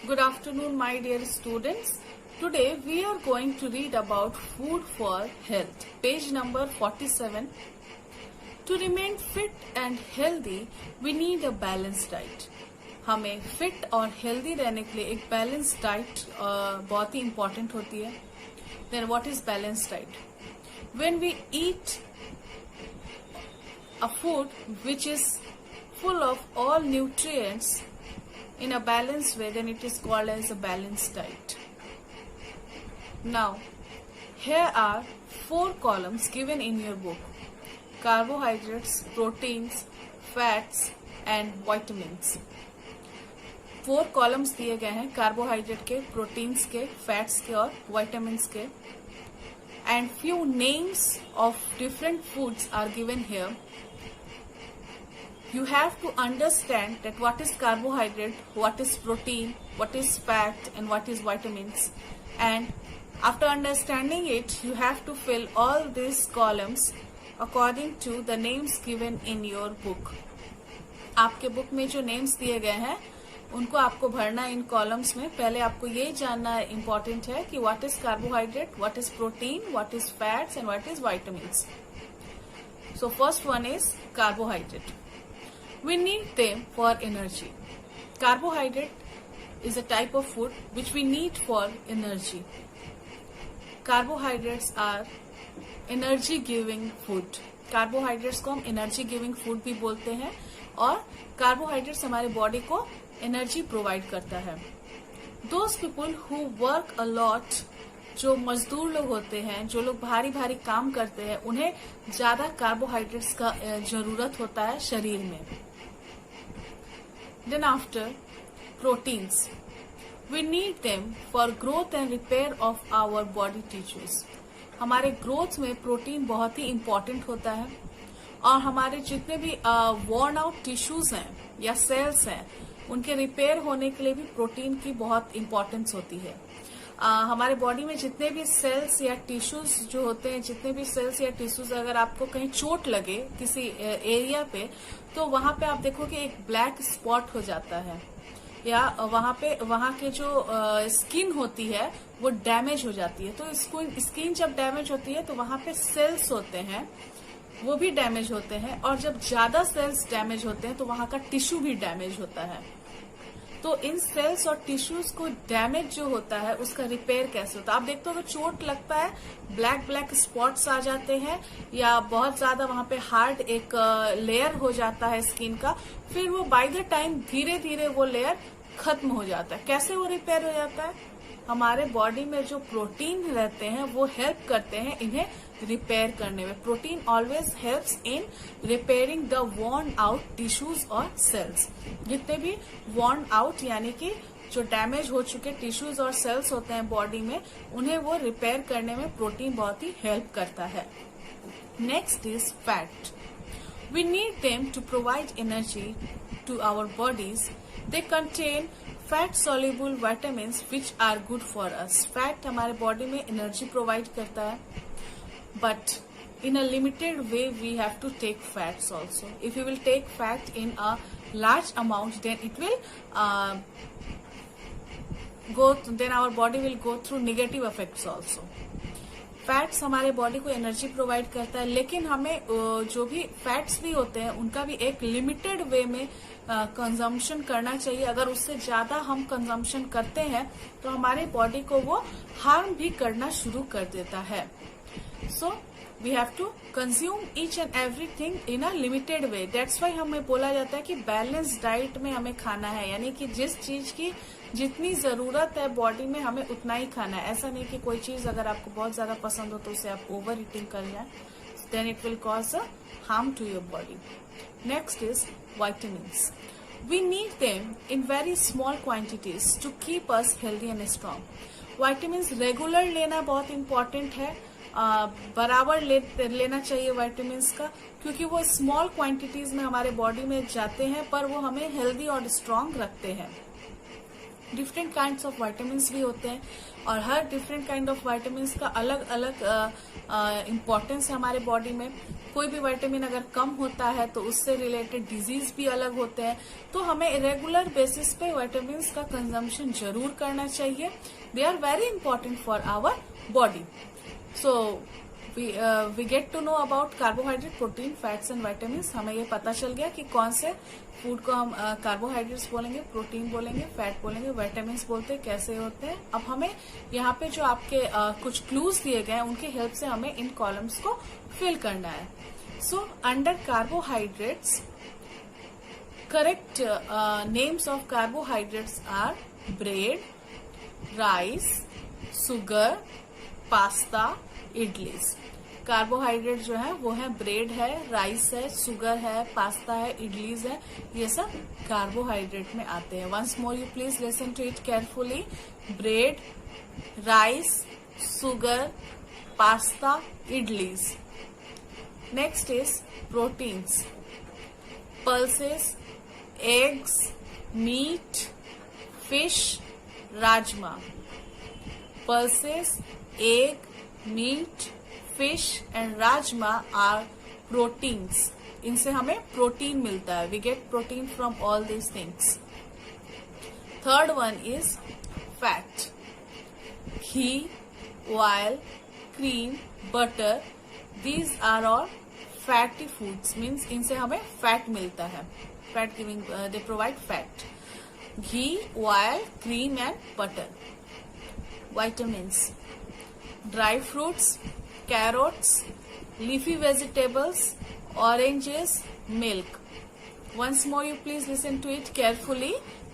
Good afternoon, my dear students. Today we are going to read about food for health. Page number 47. To remain fit and healthy, we need a balanced diet. हमें fit और healthy रहने के लिए एक balance diet बहुत ही important होती है. Then what is balance diet? When we eat a food which is full of all nutrients in a balanced way, then it is called as a balanced diet. Now, here are 4 columns given in your book: carbohydrates, proteins, fats and vitamins. 4 columns दिए गए हैं carbohydrate के, proteins के, fats के और vitamins के. And few names of different foods are given here. You have to understand that what is carbohydrate, what is protein, what is fat and what is vitamins. And after understanding it, you have to fill all these columns according to the names given in your book. आपके book में जो names दिए गए हैं उनको आपको भरना इन columns में. पहले आपको ये जानना इम्पोर्टेंट है कि what is carbohydrate, what is protein, what is fats and what is vitamins. So first one is carbohydrate. We need them for energy. Carbohydrate is a type of food which we need for energy. Carbohydrates are energy giving food. Carbohydrates को हम energy giving food भी बोलते हैं और carbohydrates हमारे body को energy provide करता है. Those people who work a lot, जो मजदूर लोग होते हैं, जो लोग भारी भारी काम करते हैं, उन्हें ज्यादा कार्बोहाइड्रेट्स का जरूरत होता है शरीर में. Then after, proteins. We need them for growth and repair of our body tissues. हमारे ग्रोथ में प्रोटीन बहुत ही इम्पोर्टेंट होता है और हमारे जितने भी worn out टिश्यूज हैं या सेल्स हैं उनके रिपेयर होने के लिए भी प्रोटीन की बहुत इम्पोर्टेंस होती है. हमारे बॉडी में जितने भी सेल्स या टिश्यूज जो होते हैं, जितने भी सेल्स या टिश्यूज, अगर आपको कहीं चोट लगे किसी एरिया पे तो वहां पे आप देखोगे एक ब्लैक स्पॉट हो जाता है या वहां के जो स्किन होती है वो डैमेज हो जाती है. तो स्किन जब डैमेज होती है तो वहां पे सेल्स होते हैं वो भी डैमेज होते हैं और जब ज्यादा सेल्स डैमेज होते हैं तो वहां का टिश्यू भी डैमेज होता है. तो इन सेल्स और टिश्यूज को डैमेज जो होता है उसका रिपेयर कैसे होता है? आप देखते हो अगर चोट लगता है ब्लैक स्पॉट्स आ जाते हैं या बहुत ज्यादा वहां पे हार्ड एक लेयर हो जाता है स्किन का, फिर वो बाय द टाइम धीरे धीरे वो लेयर खत्म हो जाता है. कैसे वो रिपेयर हो जाता है? हमारे बॉडी में जो प्रोटीन रहते हैं वो हेल्प करते हैं इन्हें रिपेयर करने में. Protein always helps in repairing the worn out tissues और सेल्स. जितने भी वॉर्न आउट यानी कि जो डैमेज हो चुके टिश्यूज और सेल्स होते हैं बॉडी में, उन्हें वो रिपेयर करने में प्रोटीन बहुत ही हेल्प करता है. Next is fat. We need them to provide energy to our bodies. They contain fat soluble vitamins which are good for us. फैट हमारे बॉडी में एनर्जी प्रोवाइड करता है, but in a limited way we have to take fats also. If you will take fat in a large amount, then it will then our body will go through negative effects also. Fats हमारे body को energy provide करता है, लेकिन हमें जो भी fats भी होते हैं उनका भी एक लिमिटेड वे में कंजम्पशन करना चाहिए. अगर उससे ज्यादा हम कंजम्पशन करते हैं तो हमारे बॉडी को वो हार्म भी करना शुरू कर देता है. So we have to consume each and everything in a limited way. That's why हमें बोला जाता है कि बैलेंस डाइट में हमें खाना है, यानी कि जिस चीज की जितनी जरूरत है बॉडी में हमें उतना ही खाना है. ऐसा नहीं कि कोई चीज अगर आपको बहुत ज्यादा पसंद हो तो उसे आप ओवर ईटिंग कर जाए, then it will cause a harm to your body. Next is vitamins. We need them in very small quantities to keep us healthy and strong. Vitamins regular लेना बहुत इम्पोर्टेंट है. बराबर लेना चाहिए vitamins का, क्योंकि वो स्मॉल क्वांटिटीज में हमारे बॉडी में जाते हैं पर वो हमें हेल्दी और स्ट्रांग रखते हैं. डिफरेंट काइंड्स ऑफ विटामिन्स भी होते हैं और हर डिफरेंट काइंड ऑफ विटामिन्स का अलग अलग इम्पोर्टेंस है हमारे बॉडी में। कोई भी विटामिन अगर कम होता है तो उससे रिलेटेड डिजीज भी अलग होते हैं। तो हमें रेगुलर बेसिस पे विटामिन्स का कंजम्पशन जरूर करना चाहिए। They are very important for our body. So we get to know about carbohydrate, protein, fats and vitamins. हमें ये पता चल गया कि कौन से फूड को हम कार्बोहाइड्रेट्स बोलेंगे, प्रोटीन बोलेंगे, फैट बोलेंगे, विटामिन्स बोलते हैं, कैसे होते हैं। अब हमें यहाँ पे जो आपके कुछ क्लूज दिए गए हैं उनके हेल्प से हमें इन कॉलम्स को फिल करना है। So under carbohydrates, correct names of carbohydrates are bread, rice, sugar, pasta, idlis. Carbohydrate जो है वो है ब्रेड है, राइस है, सुगर है, पास्ता है, इडलीज है, ये सब कार्बोहाइड्रेट में आते हैं। Once more you please listen to it carefully. Bread, rice, sugar, pasta, idlis. Next is proteins, pulses, eggs, meat, fish, rajma. Pulses, egg, meat, fish and rajma are proteins. इनसे हमें प्रोटीन मिलता है। We get protein from all these things. Third one is fat, ghee, oil, cream, butter, these are all fatty foods. Means इनसे हमें fat मिलता है। Fat giving, they provide fat. Ghee, oil, cream and butter. Vitamins, dry fruits, carrots, leafy vegetables, oranges, milk. Once more you please listen to it carefully.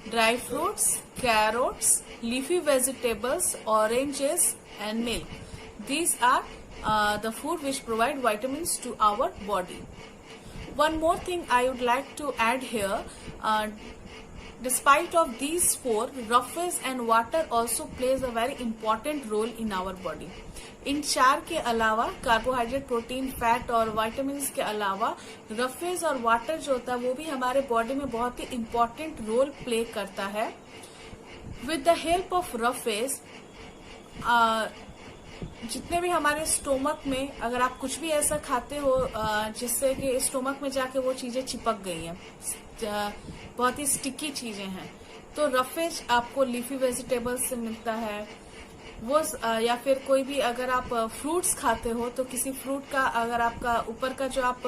Dry fruits, carrots, leafy vegetables, oranges and milk. These are the food which provide vitamins to our body. One more thing I would like to add here. Despite of these four, rough phase and water also plays a very important role in our body. इन चार के अलावा, carbohydrate, protein, fat और vitamins के अलावा, rough phase और water जो होता है वो भी हमारे बॉडी में बहुत ही इम्पोर्टेंट रोल प्ले करता है। With the help of rough phase, जितने भी हमारे स्टोमक में अगर आप कुछ भी ऐसा खाते हो जिससे कि स्टोमक में जाके वो चीजें चिपक गई हैं, बहुत ही स्टिकी चीजें हैं, तो रफेज आपको लीफी वेजिटेबल्स से मिलता है। वो या फिर कोई भी अगर आप फ्रूट्स खाते हो तो किसी फ्रूट का अगर आपका ऊपर का जो आप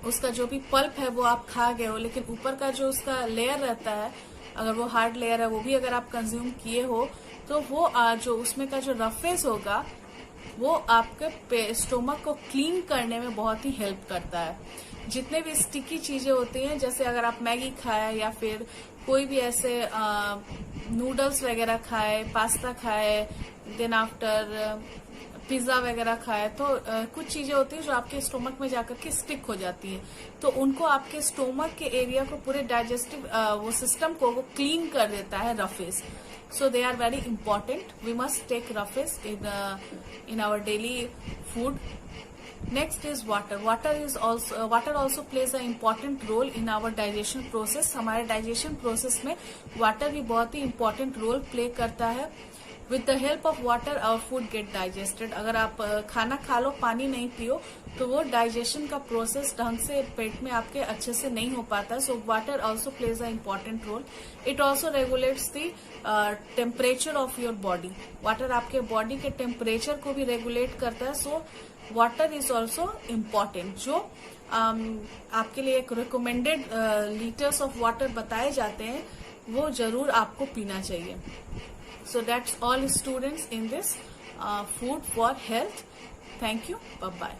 उसका जो भी पल्प है वो आप खा गए हो, लेकिन ऊपर का जो उसका लेयर रहता है, अगर वो हार्ड लेयर है वो भी अगर आप कंज्यूम किए हो तो वो जो उसमें का जो रफेज होगा वो आपके स्टोमक को क्लीन करने में बहुत ही हेल्प करता है। जितने भी स्टिकी चीजें होती हैं, जैसे अगर आप मैगी खाए या फिर कोई भी ऐसे नूडल्स वगैरह खाए, पास्ता खाए, देन आफ्टर पिज्जा वगैरह खाए, तो कुछ चीजें होती हैं जो आपके स्टोमक में जाकर के स्टिक हो जाती हैं, तो उनको आपके स्टोमक के एरिया को, पूरे डाइजेस्टिव वो सिस्टम को वो क्लीन कर देता है roughage. So they are very important. We must take roughes in our daily food. Next is water. Water also plays an important role in our digestion process. हमारे digestion process में water भी बहुत ही important role play करता है। With the help of water, our food get digested. अगर आप खाना खा लो, पानी नहीं पियो, तो वो डाइजेशन का प्रोसेस ढंग से पेट में आपके अच्छे से नहीं हो पाता। So water also plays a important role. It also regulates the temperature of your body. Water आपके बॉडी के टेम्परेचर को भी रेगुलेट करता है। So water is also important. जो आपके लिए एक रिकमेंडेड लीटर्स ऑफ वाटर बताए जाते हैं वो जरूर आपको पीना चाहिए। So that's all students in this food for health. Thank you. Bye-bye.